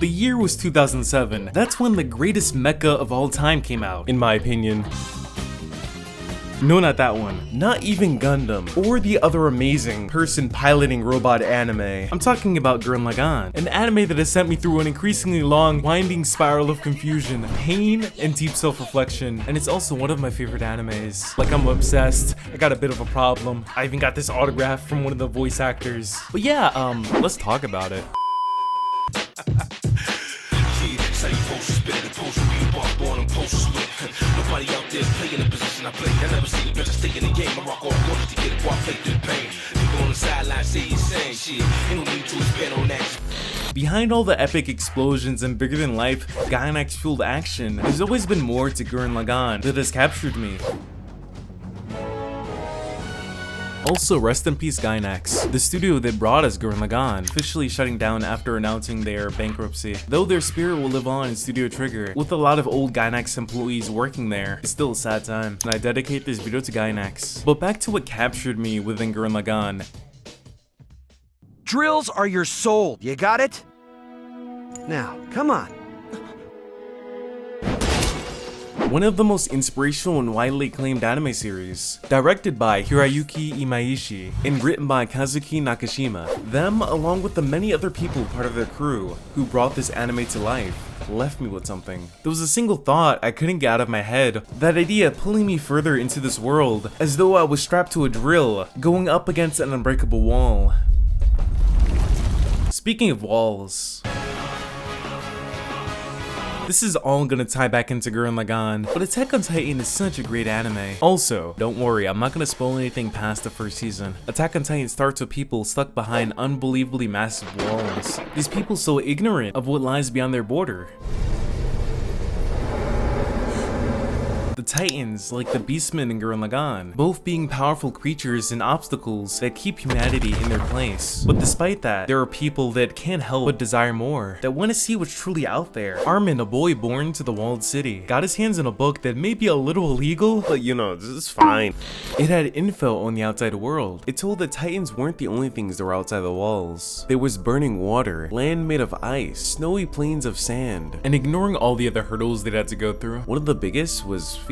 The year was 2007. That's when the greatest mecha of all time came out, in my opinion. No, not that one. Not even Gundam, or the other amazing person piloting robot anime. I'm talking about Gurren Lagann, an anime that has sent me through an increasingly long, winding spiral of confusion, pain, and deep self-reflection. And it's also one of my favorite animes. Like, I'm obsessed. I got a bit of a problem. I even got this autograph from one of the voice actors. But yeah, let's talk about it. Nobody out there playing the position I play. I never see the best stay in the game. I rock all quarters to get it while I play through the pain. People on the sideline say he's saying shit. Ain't no need to expand on that. Behind all the epic explosions and bigger than life, Gainax fueled action, there's always been more to Gurren Lagann that has captured me. Also, rest in peace Gainax, the studio that brought us Gurren Lagann, officially shutting down after announcing their bankruptcy. Though their spirit will live on in Studio Trigger, with a lot of old Gainax employees working there, it's still a sad time, and I dedicate this video to Gainax. But back to what captured me within Gurren Lagann. Drills are your soul, you got it? Now, come on. One of the most inspirational and widely acclaimed anime series, directed by Hiroyuki Imaishi and written by Kazuki Nakashima. Them, along with the many other people part of their crew who brought this anime to life, left me with something. There was a single thought I couldn't get out of my head, that idea pulling me further into this world, as though I was strapped to a drill, going up against an unbreakable wall. Speaking of walls, this is all gonna tie back into Gurren Lagann, but Attack on Titan is such a great anime. Also, don't worry, I'm not gonna spoil anything past the first season. Attack on Titan starts with people stuck behind unbelievably massive walls. These people so ignorant of what lies beyond their border. The Titans, like the Beastmen in Gurren Lagann, both being powerful creatures and obstacles that keep humanity in their place. But despite that, there are people that can't help but desire more, that want to see what's truly out there. Armin, a boy born to the walled city, got his hands on a book that may be a little illegal, but you know, this is fine. It had info on the outside world. It told that Titans weren't the only things that were outside the walls. There was burning water, land made of ice, snowy plains of sand, and ignoring all the other hurdles they had to go through, one of the biggest was fear.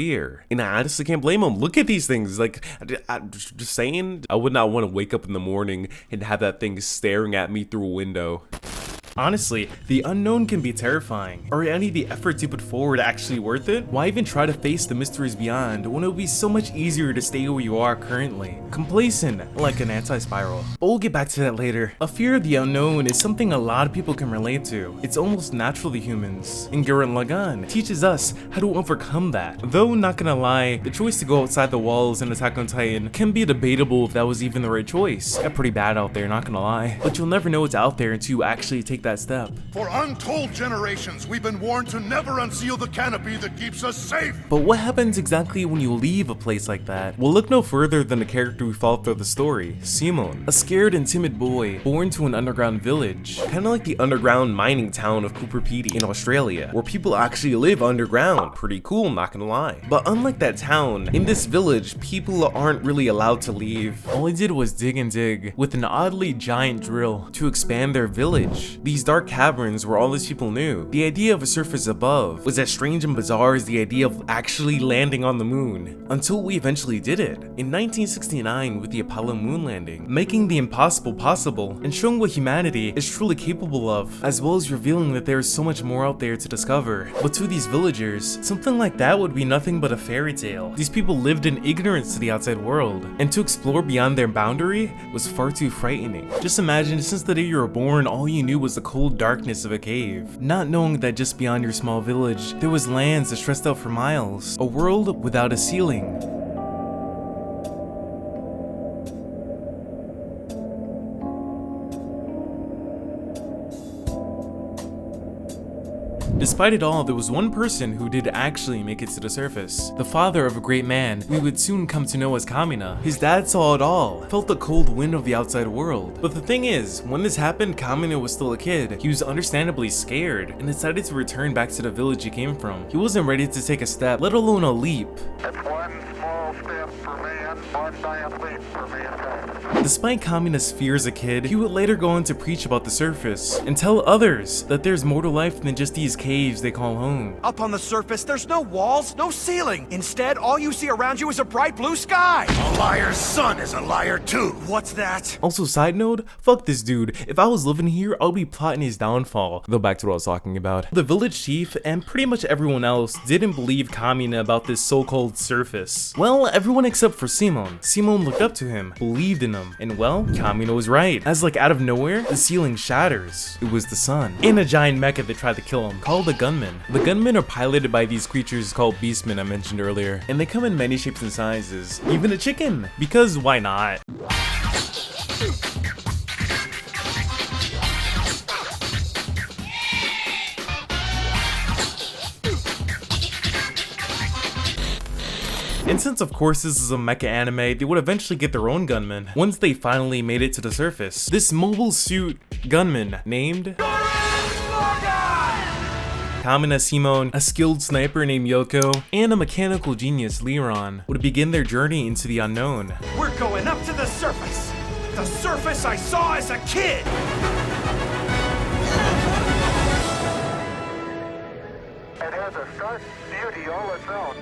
And I honestly can't blame them. Look at these things. Like, I'm just saying, I would not want to wake up in the morning and have that thing staring at me through a window. Honestly, the unknown can be terrifying. Are any of the efforts you put forward actually worth it? Why even try to face the mysteries beyond when it would be so much easier to stay where you are currently? Complacent, like an anti-spiral. But we'll get back to that later. A fear of the unknown is something a lot of people can relate to. It's almost natural to humans. And Gurren Lagann teaches us how to overcome that. Though, not gonna lie, the choice to go outside the walls in Attack on Titan can be debatable if that was even the right choice. Got pretty bad out there, not gonna lie. But you'll never know what's out there until you actually take that step. For untold generations, we've been warned to never unseal the canopy that keeps us safe. But what happens exactly when you leave a place like that? Well, look no further than the character we follow through the story, Simon, a scared and timid boy born to an underground village, kind of like the underground mining town of Cooper Pedy in Australia, where people actually live underground. Pretty cool, not gonna lie. But unlike that town, in this village, people aren't really allowed to leave. All he did was dig and dig with an oddly giant drill to expand their village. These dark caverns were all these people knew. The idea of a surface above was as strange and bizarre as the idea of actually landing on the moon, until we eventually did it in 1969 with the Apollo moon landing, making the impossible possible and showing what humanity is truly capable of, as well as revealing that there is so much more out there to discover. But to these villagers, something like that would be nothing but a fairy tale. These people lived in ignorance to the outside world, and to explore beyond their boundary was far too frightening. Just imagine, since the day you were born, all you knew was the cold darkness of a cave, not knowing that just beyond your small village, there was lands that stretched out for miles, a world without a ceiling. Despite it all, there was one person who did actually make it to the surface. The father of a great man we would soon come to know as Kamina. His dad saw it all, felt the cold wind of the outside world. But the thing is, when this happened, Kamina was still a kid. He was understandably scared and decided to return back to the village he came from. He wasn't ready to take a step, let alone a leap. It's one small step for man, one giant leap for mankind. Despite Kamina's fear as a kid, he would later go on to preach about the surface and tell others that there's more to life than just these caves they call home. Up on the surface, there's no walls, no ceiling. Instead, all you see around you is a bright blue sky. A liar's son is a liar too. What's that? Also, side note, fuck this dude. If I was living here, I would be plotting his downfall. Though back to what I was talking about. The village chief and pretty much everyone else didn't believe Kamina about this so-called surface. Well, everyone except for Simon. Simon looked up to him, believed in him, and well, Kamina was right. As like out of nowhere, the ceiling shatters. It was the sun. And a giant mecha that tried to kill him, called the gunman. The gunmen are piloted by these creatures called beastmen I mentioned earlier, and they come in many shapes and sizes. Even a chicken, because why not? And since of course this is a mecha anime, they would eventually get their own gunman once they finally made it to the surface. This mobile suit gunman named Kamina Simon, a skilled sniper named Yoko, and a mechanical genius Liron would begin their journey into the unknown. We're going up to the surface. The surface I saw as a kid. It has a sharp beauty all its own.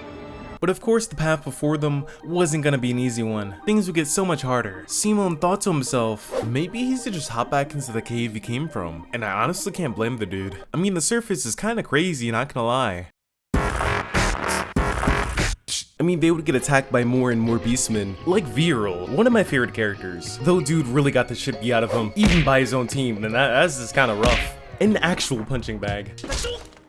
But of course the path before them wasn't gonna be an easy one. Things would get so much harder. Simon thought to himself, maybe he should just hop back into the cave he came from. And I honestly can't blame the dude. I mean, the surface is kinda crazy, not gonna lie. I mean, they would get attacked by more and more beastmen, like Viral, one of my favorite characters. Though dude really got the shit beat out of him, even by his own team, and that's just kinda rough. An actual punching bag.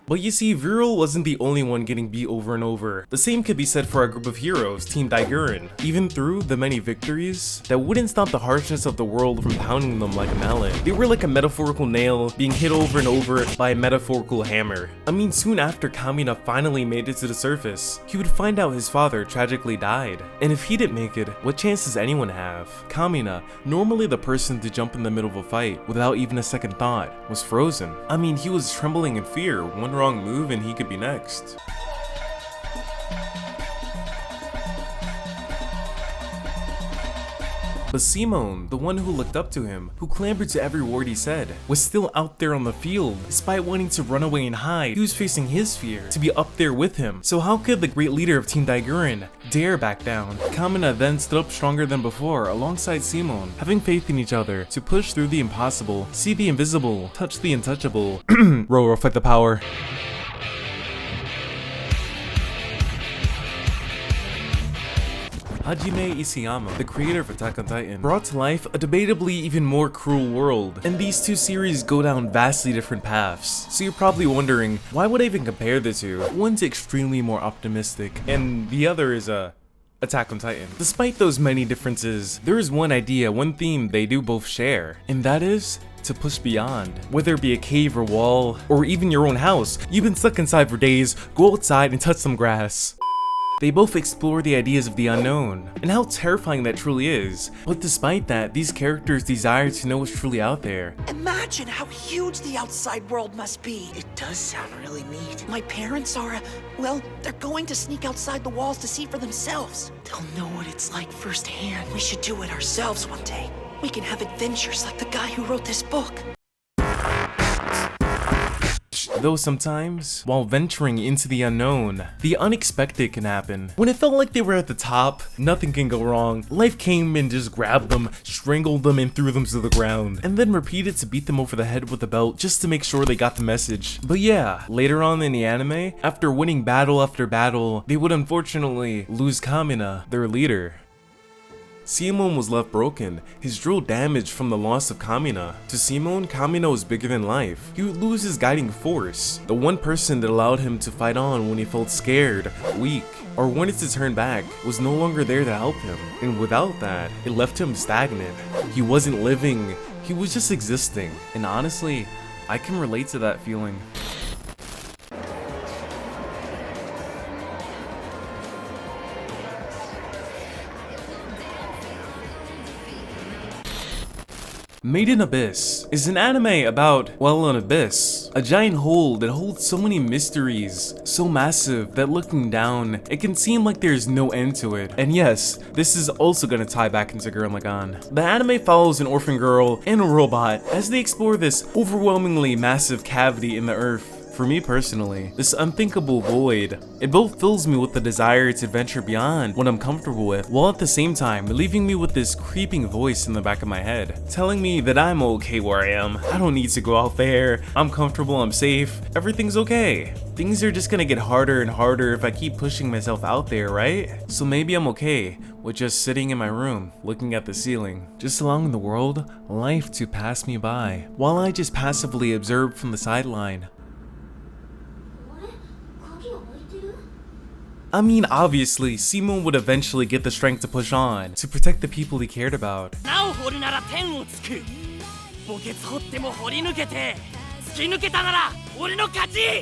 But you see, Viral wasn't the only one getting beat over and over. The same could be said for our group of heroes, Team Gurren. Even through the many victories, that wouldn't stop the harshness of the world from pounding them like a mallet. They were like a metaphorical nail being hit over and over by a metaphorical hammer. I mean, soon after Kamina finally made it to the surface, he would find out his father tragically died. And if he didn't make it, what chance does anyone have? Kamina, normally the person to jump in the middle of a fight without even a second thought, was frozen. I mean, he was trembling in fear, one wrong move and he could be next. But Simon, the one who looked up to him, who clambered to every word he said, was still out there on the field. Despite wanting to run away and hide, he was facing his fear to be up there with him. So how could the great leader of Team Gurren dare back down? Kamina then stood up stronger than before alongside Simon, having faith in each other to push through the impossible, see the invisible, touch the untouchable. Row, fight the power. Hajime Isayama, the creator of Attack on Titan, brought to life a debatably even more cruel world, and these two series go down vastly different paths. So you're probably wondering, why would I even compare the two? One's extremely more optimistic, and the other is Attack on Titan. Despite those many differences, there is one idea, one theme they do both share, and that is to push beyond. Whether it be a cave or wall, or even your own house, you've been stuck inside for days, go outside and touch some grass. They both explore the ideas of the unknown, and how terrifying that truly is. But despite that, these characters desire to know what's truly out there. Imagine how huge the outside world must be. It does sound really neat. My parents are, well, they're going to sneak outside the walls to see for themselves. They'll know what it's like firsthand. We should do it ourselves one day. We can have adventures like the guy who wrote this book. Though sometimes, while venturing into the unknown, the unexpected can happen. When it felt like they were at the top, nothing can go wrong. Life came and just grabbed them, strangled them, and threw them to the ground. And then repeated to beat them over the head with a belt just to make sure they got the message. But yeah, later on in the anime, after winning battle after battle, they would unfortunately lose Kamina, their leader. Simon was left broken, his drill damaged from the loss of Kamina. To Simon, Kamina was bigger than life. He would lose his guiding force, the one person that allowed him to fight on when he felt scared, weak, or wanted to turn back, was no longer there to help him. And without that, it left him stagnant. He wasn't living, he was just existing. And honestly, I can relate to that feeling. Made in Abyss is an anime about, well, an abyss. A giant hole that holds so many mysteries, so massive that looking down, it can seem like there's no end to it. And yes, this is also gonna tie back into Gurren Lagann. The anime follows an orphan girl and a robot as they explore this overwhelmingly massive cavity in the earth. For me personally, this unthinkable void, it both fills me with the desire to venture beyond what I'm comfortable with, while at the same time leaving me with this creeping voice in the back of my head, telling me that I'm okay where I am, I don't need to go out there, I'm comfortable, I'm safe, everything's okay. Things are just gonna get harder and harder if I keep pushing myself out there, right? So maybe I'm okay with just sitting in my room, looking at the ceiling, just allowing the world, life to pass me by, while I just passively observe from the sideline. I mean, obviously, Simon would eventually get the strength to push on, to protect the people he cared about.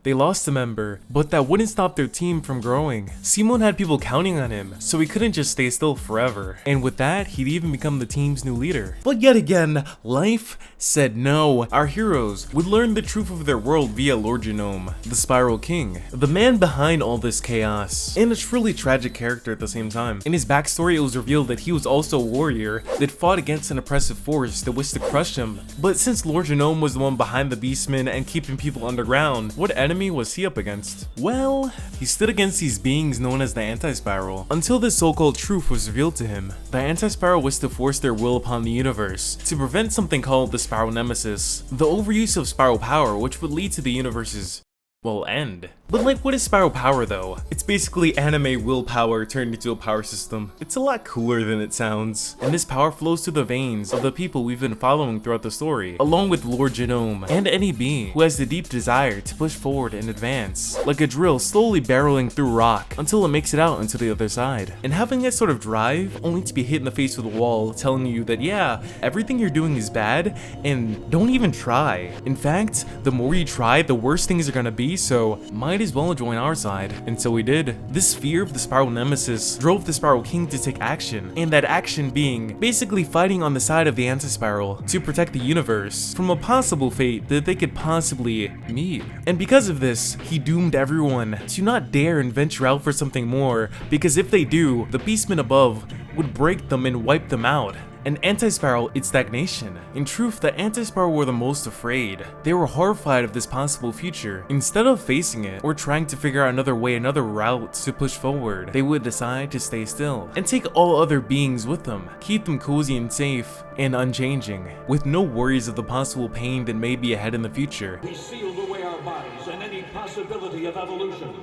They lost a member, but that wouldn't stop their team from growing. Simon had people counting on him, so he couldn't just stay still forever. And with that, he'd even become the team's new leader. But yet again, life said no. Our heroes would learn the truth of their world via Lord Genome, the Spiral King, the man behind all this chaos, and a truly tragic character at the same time. In his backstory, it was revealed that he was also a warrior that fought against an oppressive force that wished to crush him. But since Lord Genome was the one behind the Beastmen and keeping people underground, what enemy was he up against? Well, he stood against these beings known as the Anti-Spiral, until this so-called truth was revealed to him. The Anti-Spiral wished to force their will upon the universe, to prevent something called the Spiral Nemesis, the overuse of spiral power which would lead to the universe's, well, end. But like, what is spiral power though? It's basically anime willpower turned into a power system. It's a lot cooler than it sounds. And this power flows through the veins of the people we've been following throughout the story, along with Lord Genome, and any being who has the deep desire to push forward and advance, like a drill slowly barreling through rock until it makes it out into the other side. And having that sort of drive, only to be hit in the face with a wall telling you that yeah, everything you're doing is bad, and don't even try. In fact, the more you try, the worse things are gonna be, so might as well join our side. And so we did. This fear of the Spiral Nemesis drove the Spiral King to take action, and that action being basically fighting on the side of the Anti-Spiral to protect the universe from a possible fate that they could possibly meet. And because of this, he doomed everyone to not dare and venture out for something more, because if they do, the Beastmen above would break them and wipe them out. And Anti-Spiral, it's stagnation. In truth, the Anti-Spiral were the most afraid. They were horrified of this possible future. Instead of facing it, or trying to figure out another way, another route to push forward, they would decide to stay still, and take all other beings with them, keep them cozy and safe, and unchanging, with no worries of the possible pain that may be ahead in the future. We sealed away our bodies and any possibility of evolution.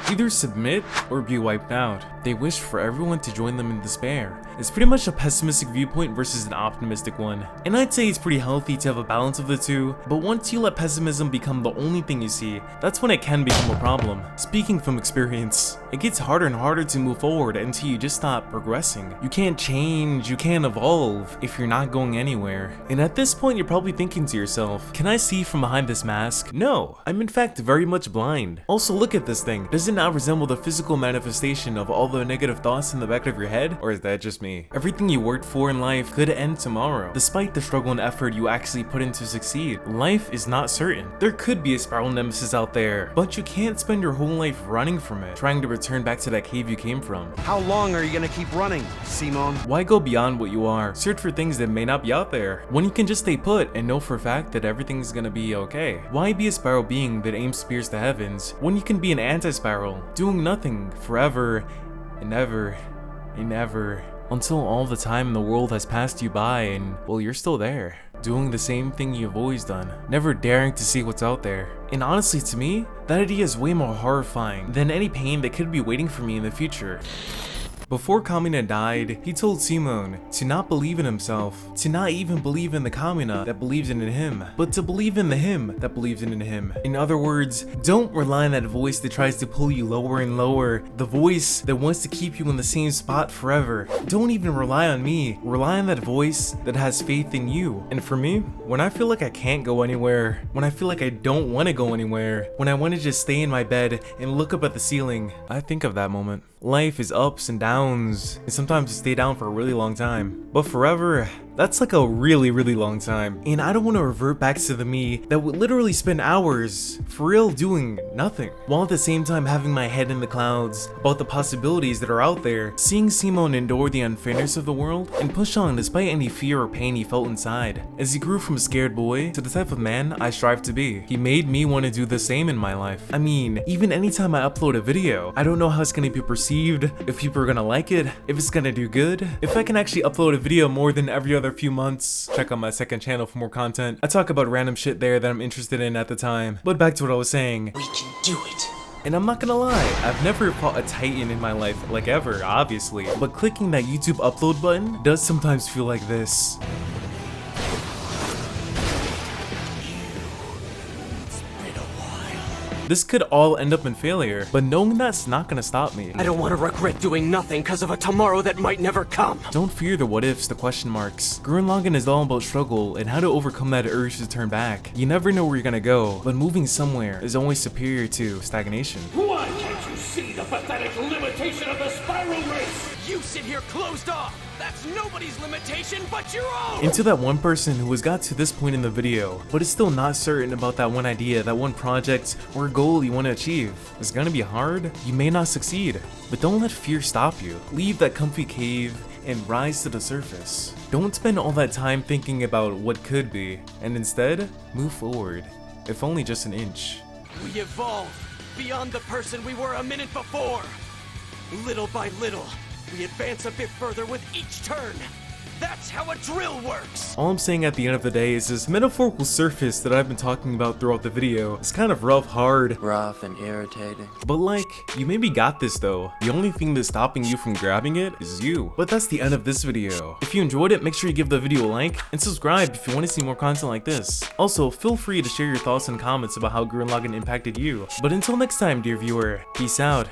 Either submit or be wiped out. They wish for everyone to join them in despair. It's pretty much a pessimistic viewpoint versus an optimistic one. And I'd say it's pretty healthy to have a balance of the two, but once you let pessimism become the only thing you see, that's when it can become a problem. Speaking from experience, it gets harder and harder to move forward until you just stop progressing. You can't change, you can't evolve if you're not going anywhere. And at this point, you're probably thinking to yourself, can I see from behind this mask? No, I'm in fact very much blind. Also, look at this thing. Does it not resemble the physical manifestation of all the negative thoughts in the back of your head? Or is that just me? Everything you worked for in life could end tomorrow, despite the struggle and effort you actually put in to succeed. Life is not certain. There could be a spiral nemesis out there, but you can't spend your whole life running from it, trying to return back to that cave you came from. How long are you gonna keep running, Simon? Why go beyond what you are? Search for things that may not be out there, when you can just stay put and know for a fact that everything's gonna be okay. Why be a spiral being that aims to pierce the heavens, when you can be an anti-spiral, doing nothing forever and ever and ever, until all the time in the world has passed you by and, well, you're still there, doing the same thing you've always done, never daring to see what's out there. And honestly, to me, that idea is way more horrifying than any pain that could be waiting for me in the future. Before Kamina died, he told Simon to not believe in himself, to not even believe in the Kamina that believes in him, but to believe in the him that believes in him. In other words, don't rely on that voice that tries to pull you lower and lower, the voice that wants to keep you in the same spot forever. Don't even rely on me, rely on that voice that has faith in you. And for me, when I feel like I can't go anywhere, when I feel like I don't want to go anywhere, when I want to just stay in my bed and look up at the ceiling, I think of that moment. Life is ups and downs, and sometimes you stay down for a really long time. But forever, That's like a really long time, and I don't want to revert back to the me that would literally spend hours for real doing nothing, while at the same time having my head in the clouds about the possibilities that are out there, seeing Simon endure the unfairness of the world and push on despite any fear or pain he felt inside, as he grew from a scared boy to the type of man I strive to be. He made me want to do the same in my life. I mean, even anytime I upload a video, I don't know how it's gonna be perceived, if people are gonna like it, if it's gonna do good, if I can actually upload a video more than every other few months. Check out my second channel for more content. I talk about random shit there that I'm interested in at the time. But back to what I was saying. We can do it. And I'm not gonna lie, I've never fought a Titan in my life, like ever, obviously. But clicking that YouTube upload button does sometimes feel like this. This could all end up in failure, but knowing that's not gonna stop me. I don't want to regret doing nothing because of a tomorrow that might never come. Don't fear the what ifs, the question marks. Gurren Lagann is all about struggle and how to overcome that urge to turn back. You never know where you're gonna go, but moving somewhere is always superior to stagnation. Why can't you see the pathetic limitation of the spiral race? You sit here closed off. That's nobody's limitation but your own. And to that one person who has got to this point in the video, but is still not certain about that one idea, that one project, or goal you want to achieve. It's gonna be hard, you may not succeed, but don't let fear stop you. Leave that comfy cave and rise to the surface. Don't spend all that time thinking about what could be, and instead, move forward, if only just an inch. We evolve beyond the person we were a minute before. Little by little, we advance a bit further with each turn. That's how a drill works! All I'm saying at the end of the day is this metaphorical surface that I've been talking about throughout the video is kind of rough and irritating. But like, you maybe got this though. The only thing that's stopping you from grabbing it is you. But that's the end of this video. If you enjoyed it, make sure you give the video a like and subscribe if you want to see more content like this. Also, feel free to share your thoughts and comments about how Gurren Lagann impacted you. But until next time, dear viewer, peace out.